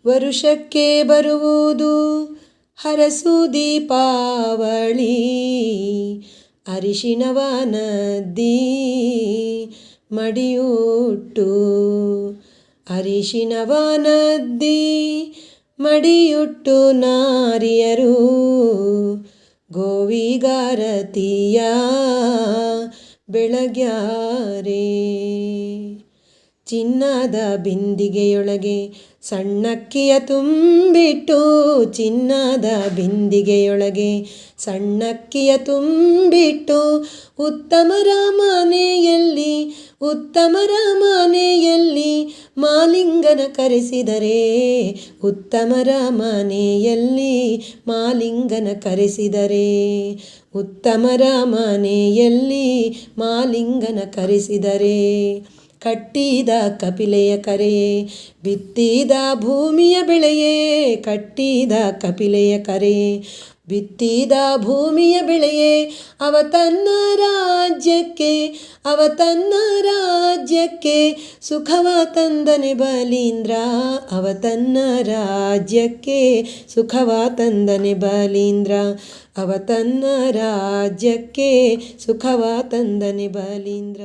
ವರುಷಕ್ಕೆ ಬರುವುದು ಹರಸು ದೀಪಾವಳಿ, ಅರಿಶಿಣವ ನದ್ದಿ ಮಡಿಯುಟ್ಟು, ಅರಿಶಿಣವ ನದ್ದಿ ಮಡಿಯುಟ್ಟು ನಾರಿಯರು ಗೋವಿಗಾರತಿಯ ಬೆಳಗ್ಯಾರೆ. ಚಿನ್ನದ ಬಿಂದಿಗೆಯೊಳಗೆ ಸಣ್ಣಕ್ಕಿಯ ತುಂಬಿಟ್ಟು, ಚಿನ್ನದ ಬಿಂದಿಗೆಯೊಳಗೆ ಸಣ್ಣಕ್ಕಿಯ ತುಂಬಿಟ್ಟು, ಉತ್ತಮರ ಮನೆಯಲ್ಲಿ ಉತ್ತಮರ ಮನೆಯಲ್ಲಿ ಮಾಲಿಂಗನ ಕರೆಸಿದರೆ, ಉತ್ತಮರ ಮನೆಯಲ್ಲಿ ಮಾಲಿಂಗನ ಕರೆಸಿದರೆ, ಉತ್ತಮರ ಮನೆಯಲ್ಲಿ ಮಾಲಿಂಗನ ಕರೆಸಿದರೆ, ಕಟ್ಟಿದ ಕಪಿಲೆಯ ಕರೆಯೇ ಬಿತ್ತಿದ ಭೂಮಿಯ ಬೆಳೆಯೇ, ಕಟ್ಟಿದ ಕಪಿಲೆಯ ಕರೆಯೇ ಬಿತ್ತಿದ ಭೂಮಿಯ ಬೆಳೆಯೇ, ಅವ ತನ್ನ ರಾಜ್ಯಕ್ಕೆ ಅವ ತನ್ನ ರಾಜ್ಯಕ್ಕೆ ಸುಖವ ತಂದನೆ ಬಲೀಂದ್ರ, ಅವ ತನ್ನ ರಾಜ್ಯಕ್ಕೆ ಸುಖವ ತಂದನೆ ಬಲೀಂದ್ರ, ಅವ ತನ್ನ ರಾಜ್ಯಕ್ಕೆ ಸುಖವ ತಂದನೆ ಬಲೀಂದ್ರ.